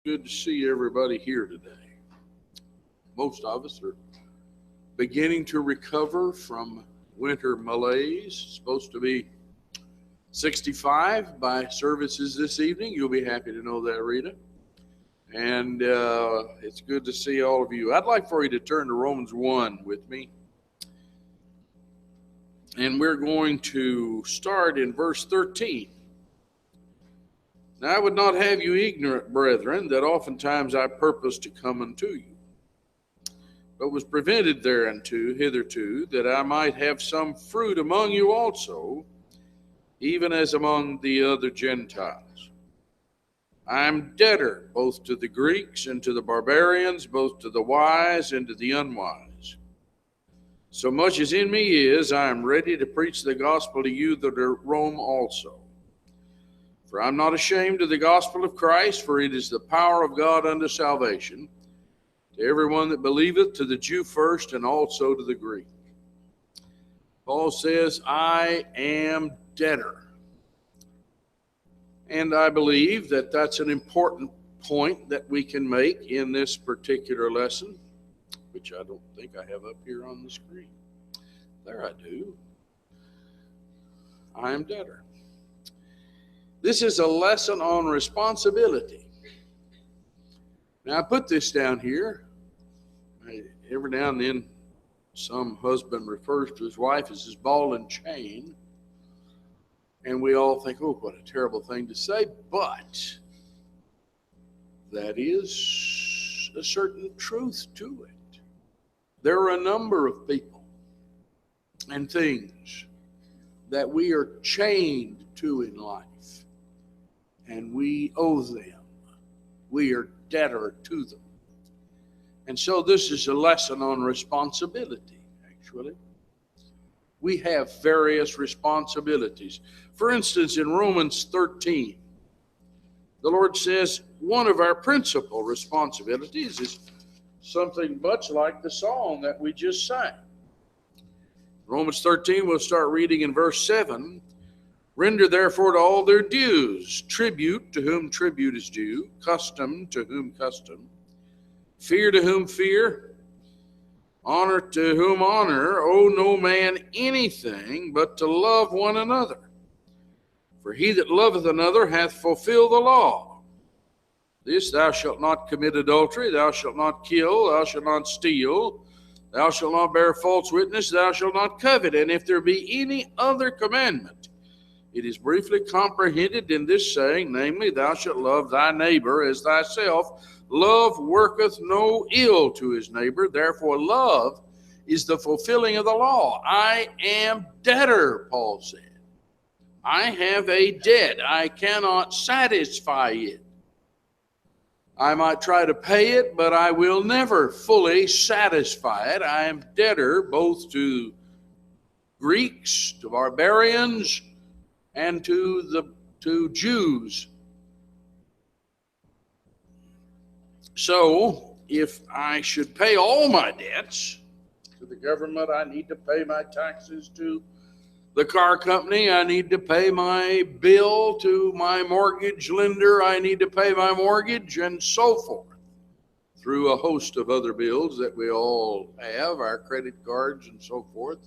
Good to see everybody here today. Most of us are beginning to recover from winter malaise. It's supposed to be 65 by services this evening. You'll be happy to know that, Rita. And it's good to see all of you. I'd like for you to turn to Romans 1 with me. And we're going to start in verse 13. Now I would not have you ignorant, brethren, that oftentimes I purposed to come unto you, but was prevented thereunto hitherto, that I might have some fruit among you also, even as among the other Gentiles. I am debtor both to the Greeks and to the barbarians, both to the wise and to the unwise. So much as in me is, I am ready to preach the gospel to you that are at Rome also. For I am not ashamed of the gospel of Christ, for it is the power of God unto salvation, to everyone that believeth, to the Jew first, and also to the Greek. Paul says, I am debtor. And I believe that that's an important point that we can make in this particular lesson, which I don't think I have up here on the screen. There I do. I am debtor. This is a lesson on responsibility. Now, I put this down here. Every now and then, some husband refers to his wife as his ball and chain. And we all think, oh, what a terrible thing to say. But that is a certain truth to it. There are a number of people and things that we are chained to in life. And we owe them. We are debtor to them. And so this is a lesson on responsibility, actually. We have various responsibilities. For instance, in Romans 13, the Lord says one of our principal responsibilities is something much like the song that we just sang. Romans 13, we'll start reading in verse 7. Render therefore to all their dues, tribute to whom tribute is due, custom to whom custom, fear to whom fear, honor to whom honor, owe no man anything but to love one another. For he that loveth another hath fulfilled the law. This, thou shalt not commit adultery, thou shalt not kill, thou shalt not steal, thou shalt not bear false witness, thou shalt not covet. And if there be any other commandment, it is briefly comprehended in this saying, namely, thou shalt love thy neighbor as thyself. Love worketh no ill to his neighbor. Therefore, love is the fulfilling of the law. I am debtor, Paul said. I have a debt. I cannot satisfy it. I might try to pay it, but I will never fully satisfy it. I am debtor both to Greeks, to barbarians, and to Jews. So, if I should pay all my debts to the government, I need to pay my taxes to the car company, I need to pay my bill to my mortgage lender, I need to pay my mortgage, and so forth, through a host of other bills that we all have, our credit cards and so forth.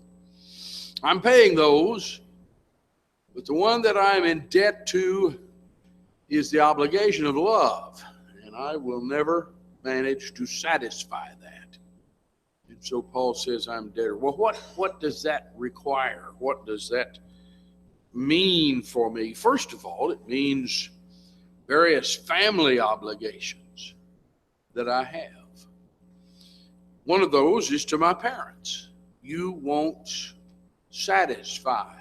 I'm paying those. But the one that I'm in debt to is the obligation of love, and I will never manage to satisfy that. And so Paul says I'm debtor. Well, what does that require? What does that mean for me? First of all, it means various family obligations that I have. One of those is to my parents. You won't satisfy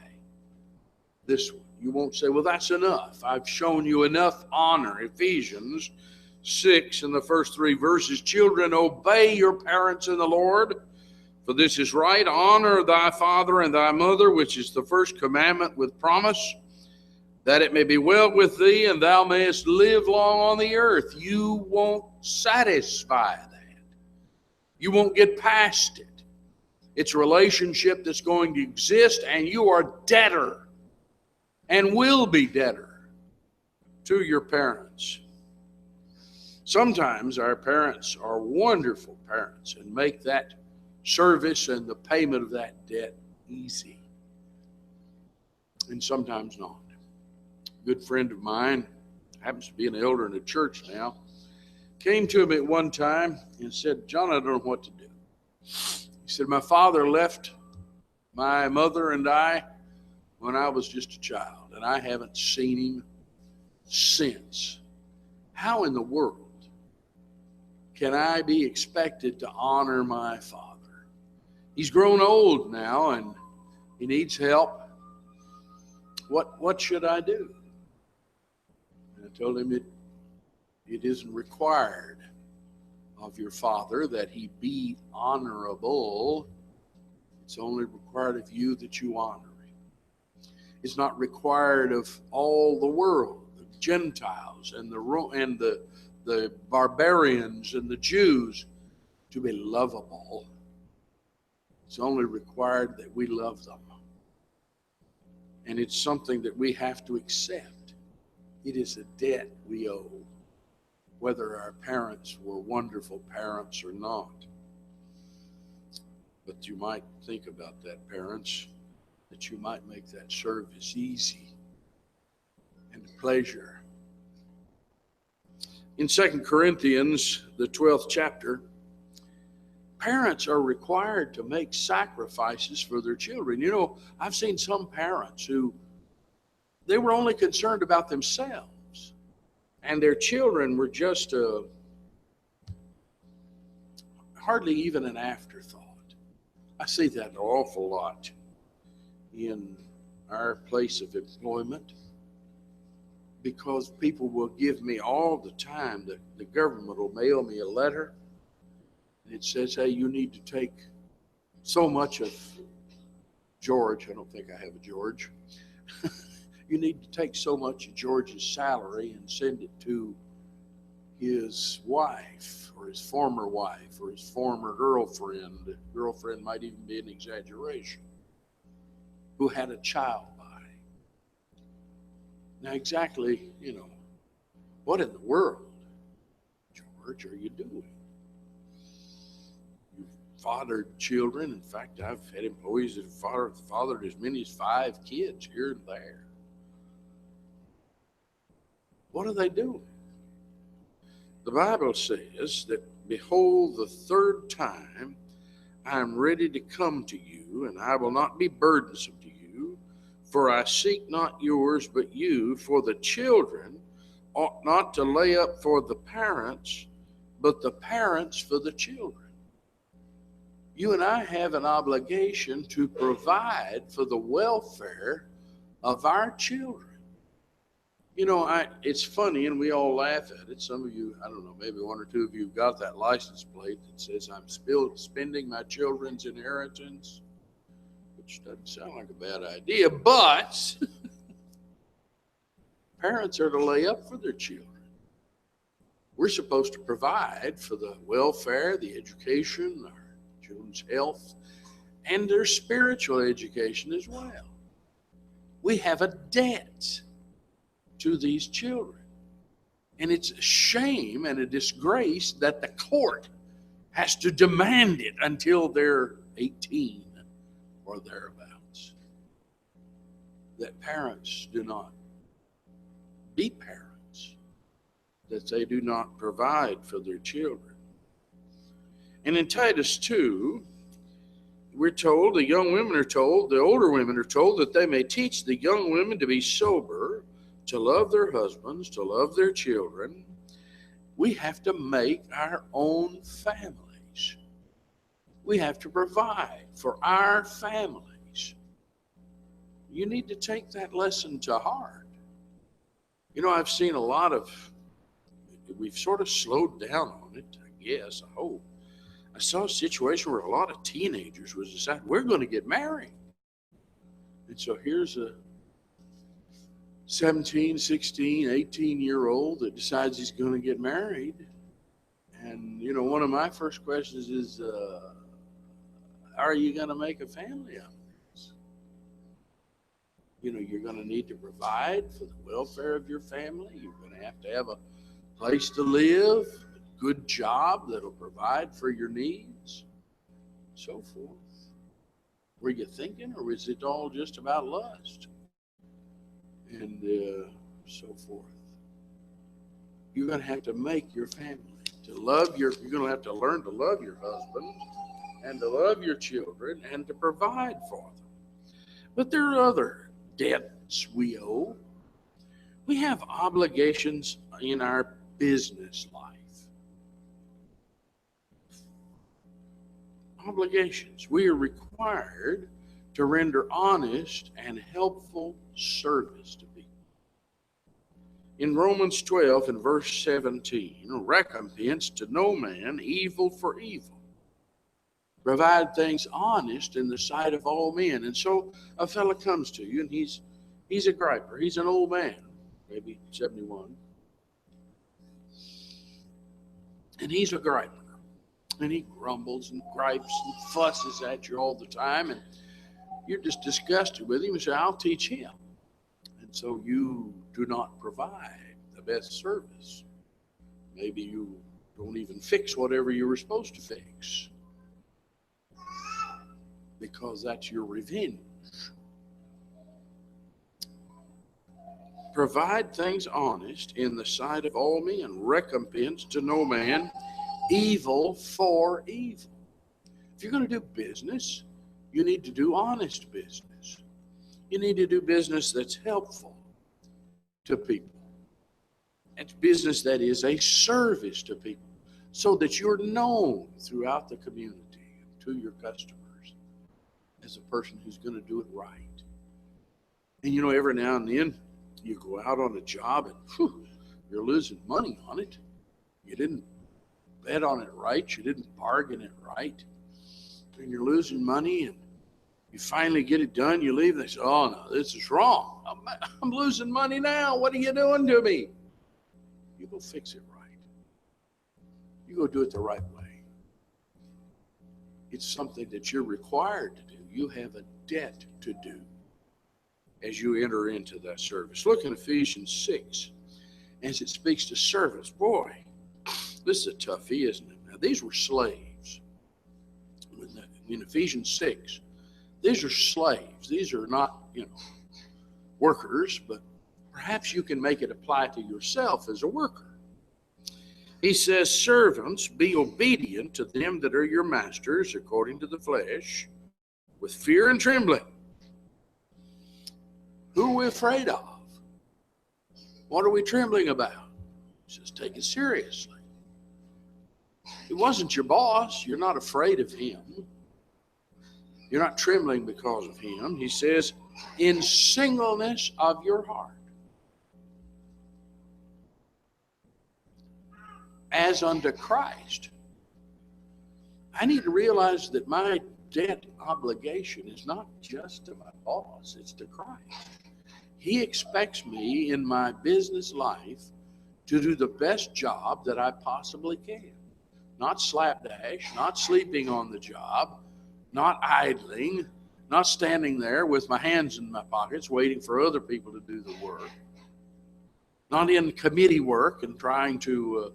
this one. You won't say, well, that's enough. I've shown you enough honor. Ephesians 6 in the first 3 verses. Children, obey your parents in the Lord, for this is right. Honor thy father and thy mother, which is the first commandment with promise, that it may be well with thee and thou mayest live long on the earth. You won't satisfy that. You won't get past it. It's a relationship that's going to exist, and you are debtor and will be debtor to your parents. Sometimes our parents are wonderful parents and make that service and the payment of that debt easy. And sometimes not. A good friend of mine, happens to be an elder in a church now, came to him at one time and said, "John, I don't know what to do." He said, "My father left my mother and I when I was just a child, and I haven't seen him since. How in the world can I be expected to honor my father? He's grown old now and he needs help. What should I do?" And I told him it isn't required of your father that he be honorable. It's only required of you that you honor him. It's not required of all the world, the Gentiles and the barbarians and the Jews, to be lovable. It's only required that we love them. And it's something that we have to accept. It is a debt we owe, whether our parents were wonderful parents or not. But you might think about that, parents, that you might make that service easy and a pleasure. In 2 Corinthians, the 12th chapter, parents are required to make sacrifices for their children. You know, I've seen some parents who, they were only concerned about themselves, and their children were just hardly even an afterthought. I see that an awful lot in our place of employment, because people will give me all the time that the government will mail me a letter and it says, "Hey, you need to take so much of George." I don't think I have a George. "You need to take so much of George's salary and send it to his wife or his former wife or his former girlfriend." Girlfriend might even be an exaggeration. "Who had a child by." Now exactly, what in the world, George, are you doing? You've fathered children. In fact, I've had employees that have fathered as many as 5 kids here and there. What are they doing? The Bible says that, "Behold, the third time I am ready to come to you, and I will not be burdensome to you, for I seek not yours, but you. For the children ought not to lay up for the parents, but the parents for the children." You and I have an obligation to provide for the welfare of our children. It's funny, and we all laugh at it. Some of you, I don't know, maybe 1 or 2 of you got that license plate that says, "I'm still spending my children's inheritance," which doesn't sound like a bad idea, but parents are to lay up for their children. We're supposed to provide for the welfare, the education, our children's health, and their spiritual education as well. We have a debt to these children. And it's a shame and a disgrace that the court has to demand it until they're 18 or thereabouts. That parents do not be parents, that they do not provide for their children. And in Titus 2, we're told, the older women are told that they may teach the young women to be sober, to love their husbands, to love their children. We have to make our own families. We have to provide for our families. You need to take that lesson to heart. I've seen a lot of, we've sort of slowed down on it, I guess, I hope. I saw a situation where a lot of teenagers was deciding, we're going to get married. And so here's a 17, 16, 18-year-old that decides he's going to get married. And, one of my first questions is, are you going to make a family out of this? You're going to need to provide for the welfare of your family. You're going to have a place to live, good job that'll provide for your needs, so forth. Were you thinking, or was it all just about lust and so forth? You're going to have to make your family to love you're going to have to learn to love your husband and to love your children and to provide for them. But there are other debts we owe. We have obligations in our business life. Obligations. We are required to render honest and helpful service to people. In Romans 12 and verse 17, recompense to no man evil for evil. Provide things honest in the sight of all men. And so a fellow comes to you, and he's a griper. He's an old man, maybe 71. And he's a griper. And he grumbles and gripes and fusses at you all the time. And you're just disgusted with him. You say, I'll teach him. And so you do not provide the best service. Maybe you don't even fix whatever you were supposed to fix, because that's your revenge. Provide things honest in the sight of all men. Recompense to no man evil for evil. If you're going to do business, you need to do honest business. You need to do business that's helpful to people. It's business that is a service to people, so that you're known throughout the community to your customers as a person who's going to do it right. And you know, every now and then you go out on a job and you're losing money on it. You didn't bet on it right. You didn't bargain it right. And you're losing money, and you finally get it done. You leave, and they say, oh no, this is wrong. I'm losing money now. What are you doing to me? You go fix it right. You go do it the right way. It's something that you're required to do. You have a debt to do as you enter into that service. Look in Ephesians 6 as it speaks to servants. Boy, this is a toughie, isn't it? Now, these were slaves. In Ephesians 6, these are slaves. These are not, workers, but perhaps you can make it apply to yourself as a worker. He says, servants, be obedient to them that are your masters according to the flesh, with fear and trembling. Who are we afraid of? What are we trembling about? He says, take it seriously. He wasn't your boss. You're not afraid of him. You're not trembling because of him. He says, in singleness of your heart, as unto Christ. I need to realize that my debt obligation is not just to my boss, it's to Christ. He expects me in my business life to do the best job that I possibly can. Not slapdash, not sleeping on the job, not idling, not standing there with my hands in my pockets waiting for other people to do the work. Not in committee work and trying to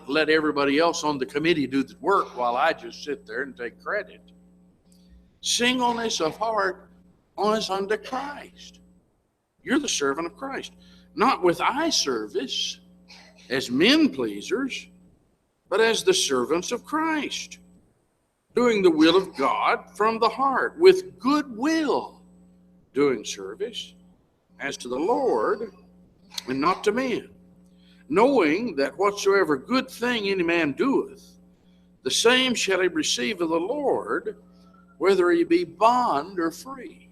let everybody else on the committee do the work while I just sit there and take credit. Singleness of heart as unto Christ. You're the servant of Christ. Not with eye service as men pleasers, but as the servants of Christ, doing the will of God from the heart, with good will, doing service as to the Lord and not to men, knowing that whatsoever good thing any man doeth, the same shall he receive of the Lord, whether he be bond or free.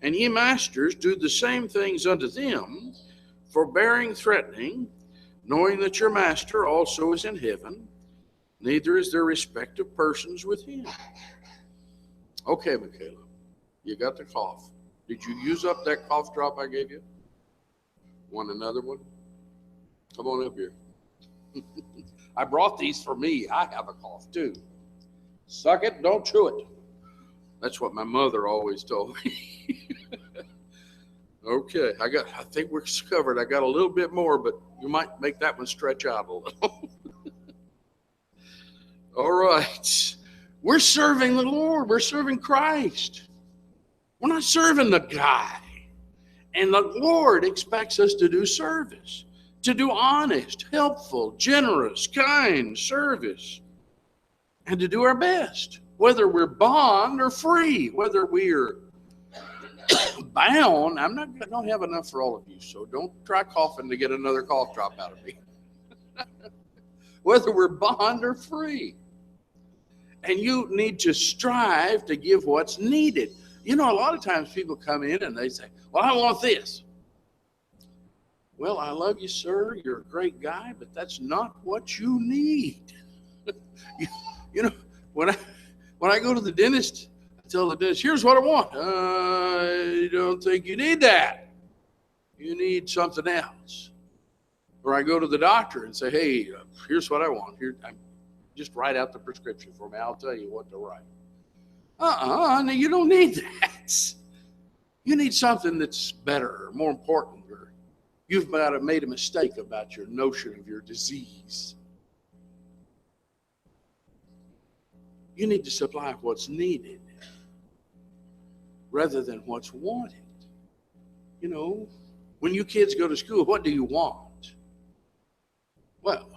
And ye masters, do the same things unto them, forbearing threatening, knowing that your master also is in heaven, neither is there respect of persons with him. Okay, Michaela, you got the cough. Did you use up that cough drop I gave you? Want another one? Come on up here. I brought these for me. I have a cough too. Suck it, don't chew it. That's what my mother always told me. Okay, I think we're covered. I got a little bit more, but you might make that one stretch out a little. All right. We're serving the Lord. We're serving Christ. We're not serving the guy. And the Lord expects us to do service, to do honest, helpful, generous, kind service, and to do our best, whether we're bond or free, whether we're bound. I don't have enough for all of you, so don't try coughing to get another cough drop out of me. Whether we're bond or free. And you need to strive to give what's needed. You know, a lot of times people come in and they say, well, I want this. Well, I love you, sir. You're a great guy, but that's not what you need. you know, when I go to the dentist, I tell the dentist, here's what I want. I don't think you need that. You need something else. Or I go to the doctor and say, hey, here's what I want. Just write out the prescription for me. I'll tell you what to write. No, you don't need that. You need something that's better, more important, or you've made a mistake about your notion of your disease. You need to supply what's needed rather than what's wanted. You know, when you kids go to school, what do you want? Well,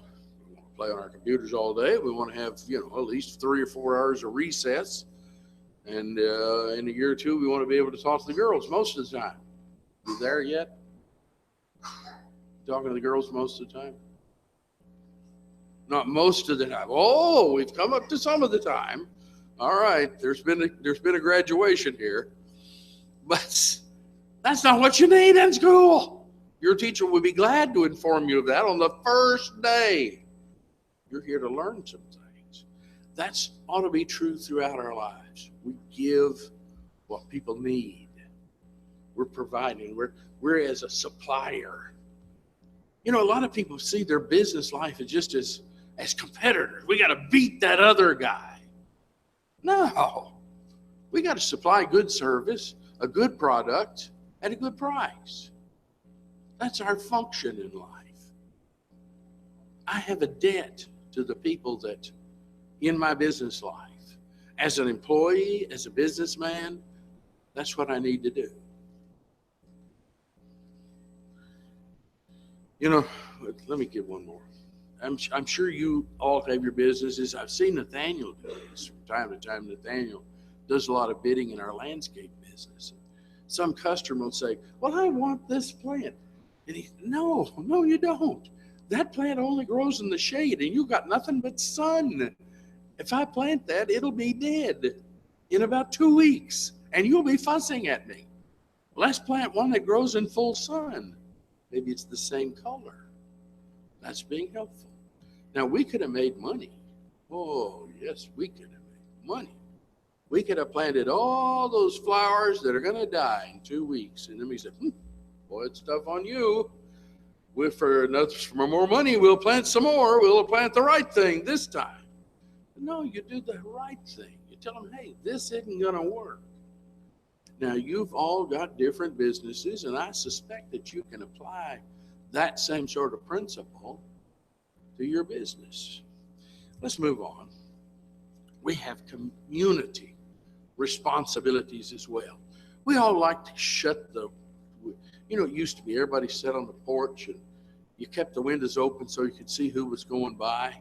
we want to play on our computers all day. We want to have, at least 3 or 4 hours of recess. And in a year or two, we want to be able to talk to the girls most of the time. You there yet? Talking to the girls most of the time? Not most of the time. Oh, we've come up to some of the time. All right, there's been a graduation here, but that's not what you need in school. Your teacher would be glad to inform you of that on the first day. You're here to learn some things. That ought to be true throughout our lives. We give what people need. We're providing. We're as a supplier. A lot of people see their business life as just as competitors. We got to beat that other guy. No. We got to supply good service, a good product, at a good price. That's our function in life. I have a debt to the people that in my business life. As an employee, as a businessman, that's what I need to do. Let me give one more. I'm sure you all have your businesses. I've seen Nathaniel do this from time to time. Nathaniel does a lot of bidding in our landscape business. Some customer will say, well, I want this plant. And no, you don't. That plant only grows in the shade, and you got nothing but sun. If I plant that, it'll be dead in about 2 weeks, and you'll be fussing at me. Let's plant one that grows in full sun. Maybe it's the same color. That's being helpful. Now, we could have made money. Oh, yes, we could have made money. We could have planted all those flowers that are going to die in 2 weeks. And then we said, boy, it's tough on you. For more money, we'll plant some more. We'll plant the right thing this time. No, you do the right thing. You tell them, hey, this isn't going to work. Now, you've all got different businesses, and I suspect that you can apply that same sort of principle to your business. Let's move on. We have community responsibilities as well. We all like to it used to be everybody sat on the porch and you kept the windows open so you could see who was going by.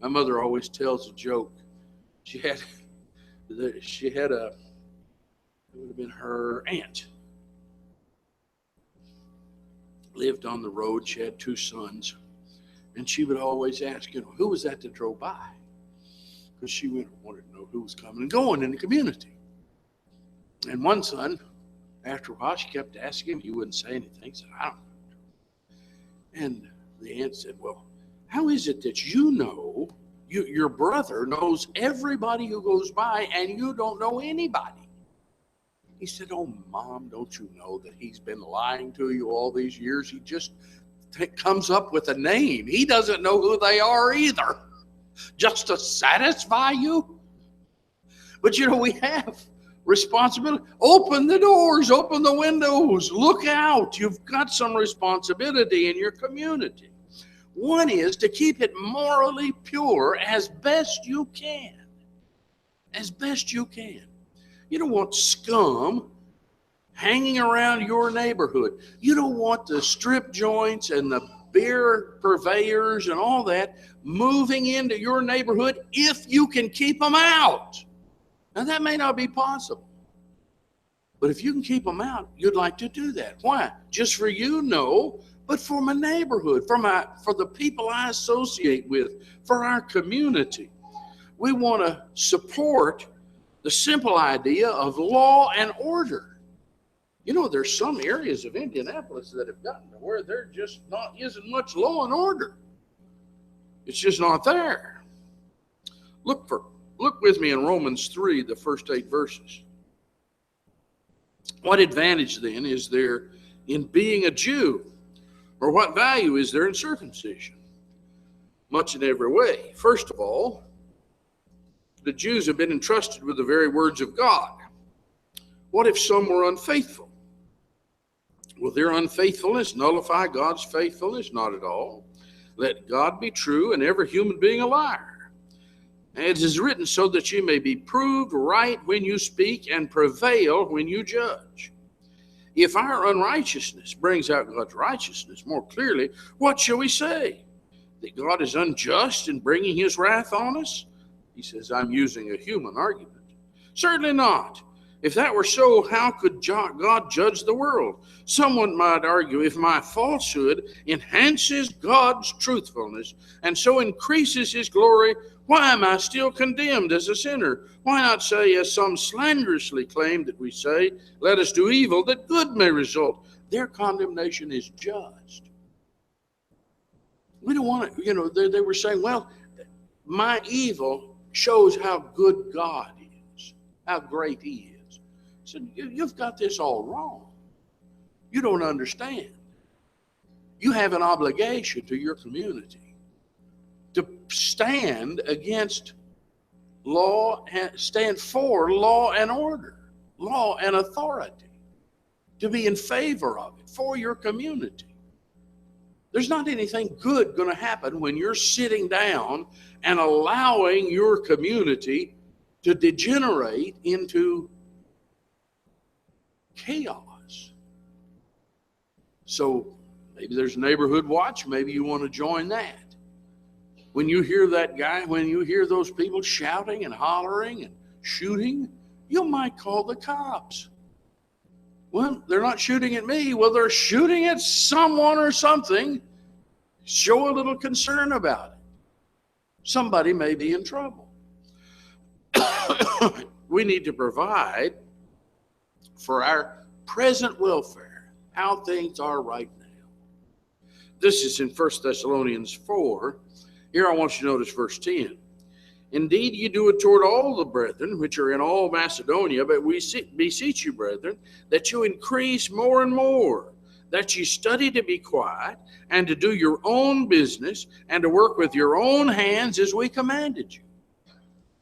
My mother always tells a joke. She had it would have been her aunt. Lived on the road. She had 2 sons. And she would always ask, who was that drove by? Because she wanted to know who was coming and going in the community. And one son, after a while, she kept asking him. He wouldn't say anything. He said, I don't know. And the aunt said, well, how is it that your brother knows everybody who goes by and you don't know anybody? He said, oh, Mom, don't you know that he's been lying to you all these years? He just comes up with a name. He doesn't know who they are either, just to satisfy you. But we responsibility. Open the doors, open the windows, look out. You've got some responsibility in your community. One is to keep it morally pure as best you can. As best you can. You don't want scum hanging around your neighborhood. You don't want the strip joints and the beer purveyors and all that moving into your neighborhood if you can keep them out. Now, that may not be possible. But if you can keep them out, you'd like to do that. Why? Just for you? No. But for my neighborhood, for the people I associate with, for our community. We want to support the simple idea of law and order. You know, there's some areas of Indianapolis that have gotten to where there just isn't much law and order. It's just not there. Look with me in Romans 3, the first 8 verses. What advantage then is there in being a Jew? Or what value is there in circumcision? Much in every way. First of all, the Jews have been entrusted with the very words of God. What if some were unfaithful? Will their unfaithfulness nullify God's faithfulness? Not at all. Let God be true and every human being a liar. As is written, so that you may be proved right when you speak and prevail when you judge. If our unrighteousness brings out God's righteousness more clearly, what shall we say? That God is unjust in bringing his wrath on us? He says, I'm using a human argument. Certainly not. If that were so, how could God judge the world? Someone might argue, if my falsehood enhances God's truthfulness and so increases his glory, why am I still condemned as a sinner? Why not say, as some slanderously claim that we say, let us do evil that good may result? Their condemnation is just. We don't want to, they were saying, well, my evil shows how good God is, how great he is. So you've got this all wrong. You don't understand. You have an obligation to your community to stand against law, stand for law and order, law and authority, to be in favor of it for your community. There's not anything good going to happen when you're sitting down and allowing your community to degenerate into chaos. So maybe there's neighborhood watch. Maybe you want to join that. When you hear that guy, when you hear those people shouting and hollering and shooting, you might call the cops. Well, they're not shooting at me. Well, they're shooting at someone or something. Show a little concern about it. Somebody may be in trouble. We need to provide for our present welfare, how things are right now. This is in 1 Thessalonians 4. Here I want you to notice verse 10. Indeed, you do it toward all the brethren which are in all Macedonia, but we beseech you, brethren, that you increase more and more, that you study to be quiet, and to do your own business, and to work with your own hands as we commanded you.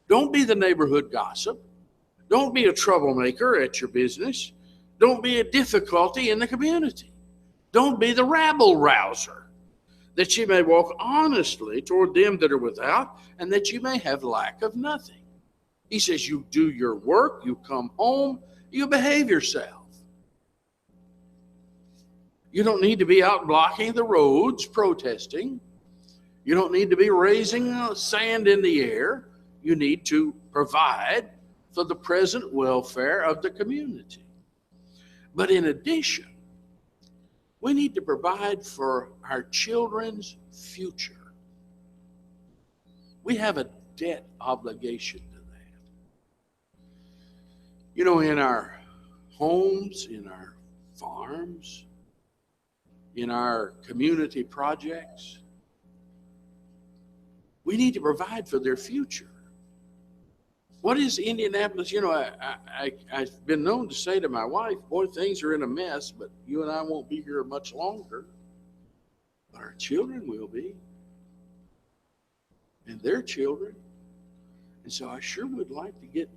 Don't be the neighborhood gossip. Don't be a troublemaker at your business. Don't be a difficulty in the community. Don't be the rabble rouser, that you may walk honestly toward them that are without, and that you may have lack of nothing. He says, you do your work, you come home, you behave yourself. You don't need to be out blocking the roads, protesting. You don't need to be raising sand in the air. You need to provide for the present welfare of the community. But in addition, we need to provide for our children's future. We have a debt obligation to that. You know, in our homes, in our farms, in our community projects, we need to provide for their future. What is Indianapolis? You know, I've been known to say to my wife, boy, things are in a mess, but you and I won't be here much longer. But our children will be. And their children. And so I sure would like to get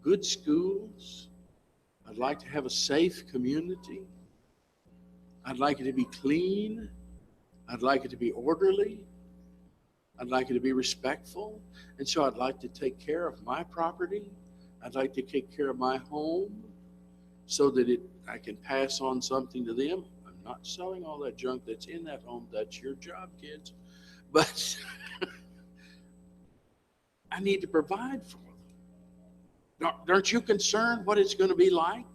good schools. I'd like to have a safe community. I'd like it to be clean. I'd like it to be orderly. I'd like it to be respectful. And so I'd like to take care of my property. I'd like to take care of my home so that I can pass on something to them. I'm not selling all that junk that's in that home. That's your job, kids. But I need to provide for them. Aren't you concerned what it's going to be like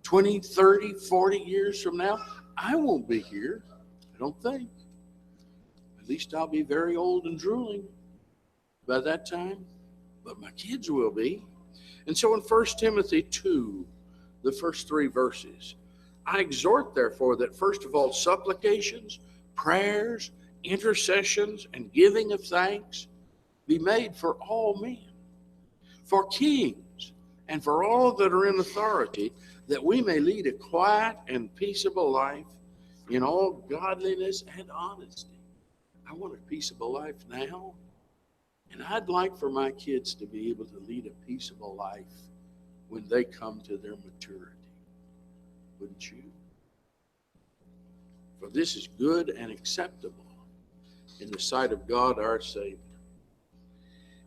20, 30, 40 years from now? I won't be here, I don't think. At least I'll be very old and drooling by that time, but my kids will be. And so in 1 Timothy 2, the first 3 verses, I exhort, therefore, that first of all, supplications, prayers, intercessions, and giving of thanks be made for all men, for kings, and for all that are in authority, that we may lead a quiet and peaceable life in all godliness and honesty. I want a peaceable life now, and I'd like for my kids to be able to lead a peaceable life when they come to their maturity. Wouldn't you? For this is good and acceptable in the sight of God our Savior.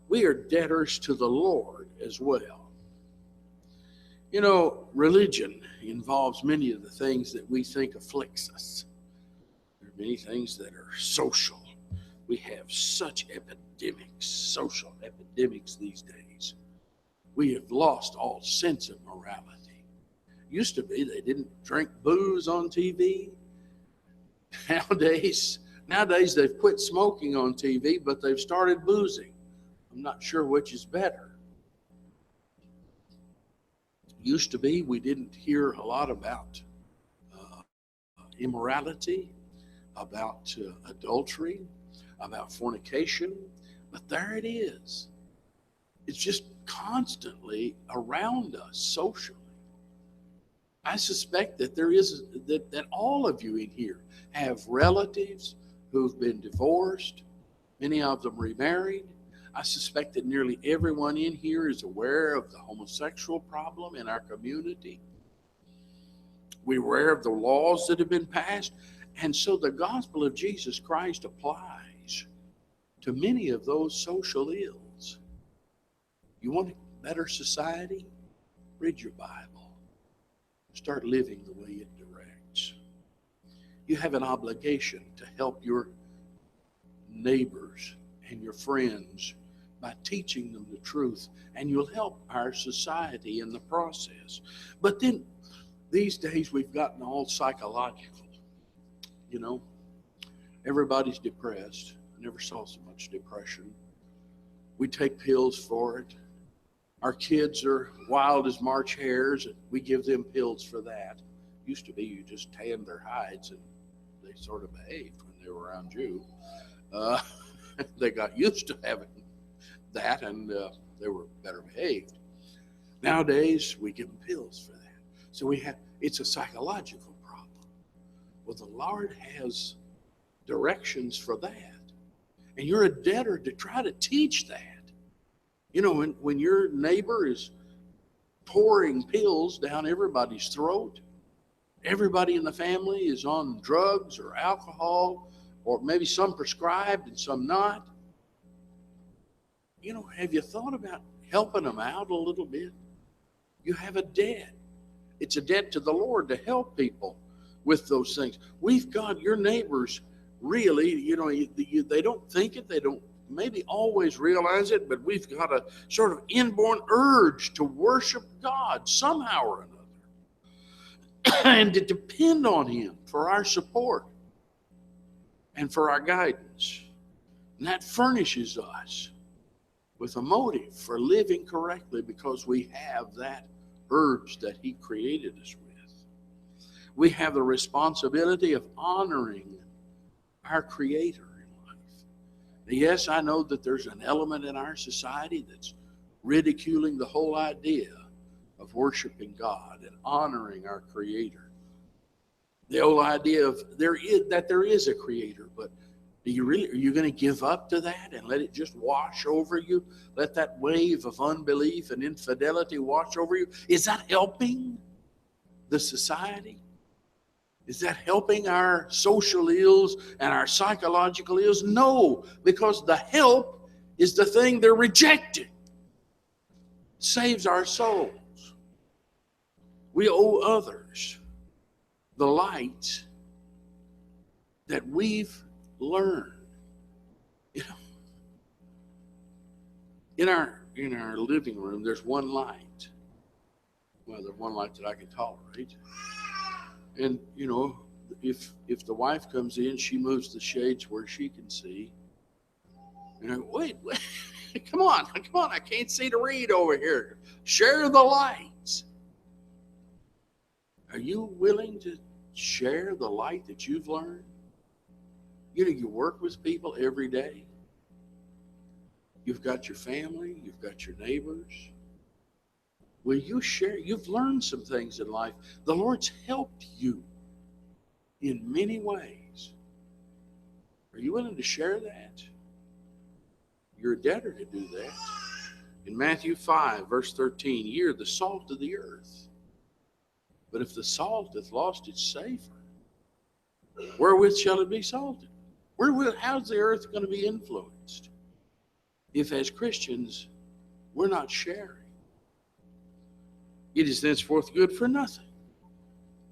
We are debtors to the Lord as well. You know, religion involves many of the things that we think afflicts us. There are many things that are social. We have such epidemics, social epidemics these days. We have lost all sense of morality. Used to be they didn't drink booze on TV. Nowadays they've quit smoking on TV, but they've started boozing. I'm not sure which is better. Used to be we didn't hear a lot about immorality, about adultery, about fornication, but there it is. It's just constantly around us socially. I suspect that that all of you in here have relatives who've been divorced, many of them remarried. I suspect that nearly everyone in here is aware of the homosexual problem in our community. We're aware of the laws that have been passed. And so the gospel of Jesus Christ applies to many of those social ills. You want a better society? Read your Bible. Start living the way it directs. You have an obligation to help your neighbors and your friends by teaching them the truth, and you'll help our society in the process. But then these days we've gotten all psychological. You know, everybody's depressed. I never saw so much depression. We take pills for it. Our kids are wild as March hares, and we give them pills for that. Used to be you just tanned their hides and they sort of behaved when they were around you. They got used to having that, and they were better behaved. Nowadays, we give them pills for that. So it's a psychological problem. Well, the Lord has directions for that. And you're a debtor to try to teach that. You know, when your neighbor is pouring pills down everybody's throat, everybody in the family is on drugs or alcohol, or maybe some prescribed and some not. You know, have you thought about helping them out a little bit? You have a debt. It's a debt to the Lord to help people with those things. We've got your neighbors really, you know, they don't think it, they don't maybe always realize it, but we've got a sort of inborn urge to worship God somehow or another and to depend on Him for our support and for our guidance. And that furnishes us with a motive for living correctly because we have that urge that He created us with. We have the responsibility of honoring our Creator in life. Yes, I know that there's an element in our society that's ridiculing the whole idea of worshiping God and honoring our Creator. The whole idea of there is a Creator, but Are you going to give up to that and let it just wash over you? Let that wave of unbelief and infidelity wash over you? Is that helping the society? Is that helping our social ills and our psychological ills? No, because the help is the thing they're rejecting. It saves our souls. We owe others the light that we've learned. You know, in our living room, there's one light. Well, there's one light that I can tolerate. And you know, if the wife comes in, she moves the shades where she can see. And I go, wait, come on, I can't see to read over here. Share the lights. Are you willing to share the light that you've learned? You know, you work with people every day. You've got your family, you've got your neighbors. Will you share? You've learned some things in life. The Lord's helped you in many ways. Are you willing to share that? You're a debtor to do that. In Matthew 5, verse 13, ye are the salt of the earth. But if the salt hath lost its savor, wherewith shall it be salted? How's the earth going to be influenced if, as Christians, we're not sharing? It is thenceforth good for nothing,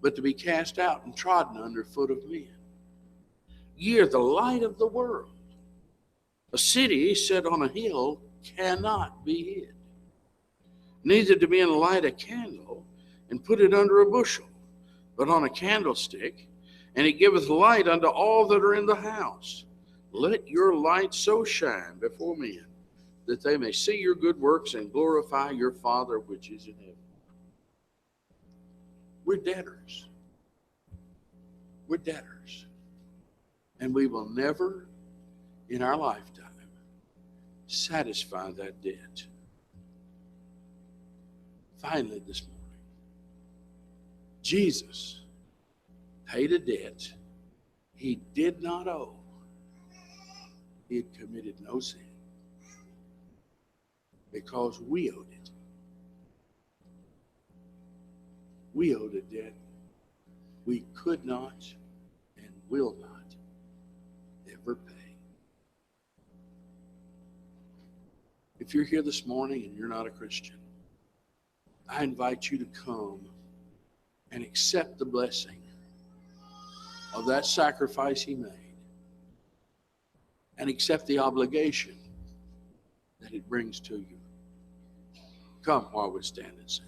but to be cast out and trodden under foot of men. Ye are the light of the world. A city set on a hill cannot be hid. Neither do men light a candle and put it under a bushel, but on a candlestick, and it giveth light unto all that are in the house. Let your light so shine before men, that they may see your good works and glorify your Father which is in heaven. We're debtors. We're debtors. And we will never in our lifetime satisfy that debt. Finally, this morning, Jesus paid a debt he did not owe. He had committed no sin because we owed it. We owed a debt we could not and will not ever pay. If you're here this morning and you're not a Christian, I invite you to come and accept the blessing of that sacrifice he made and accept the obligation that it brings to you. Come while we stand and sing.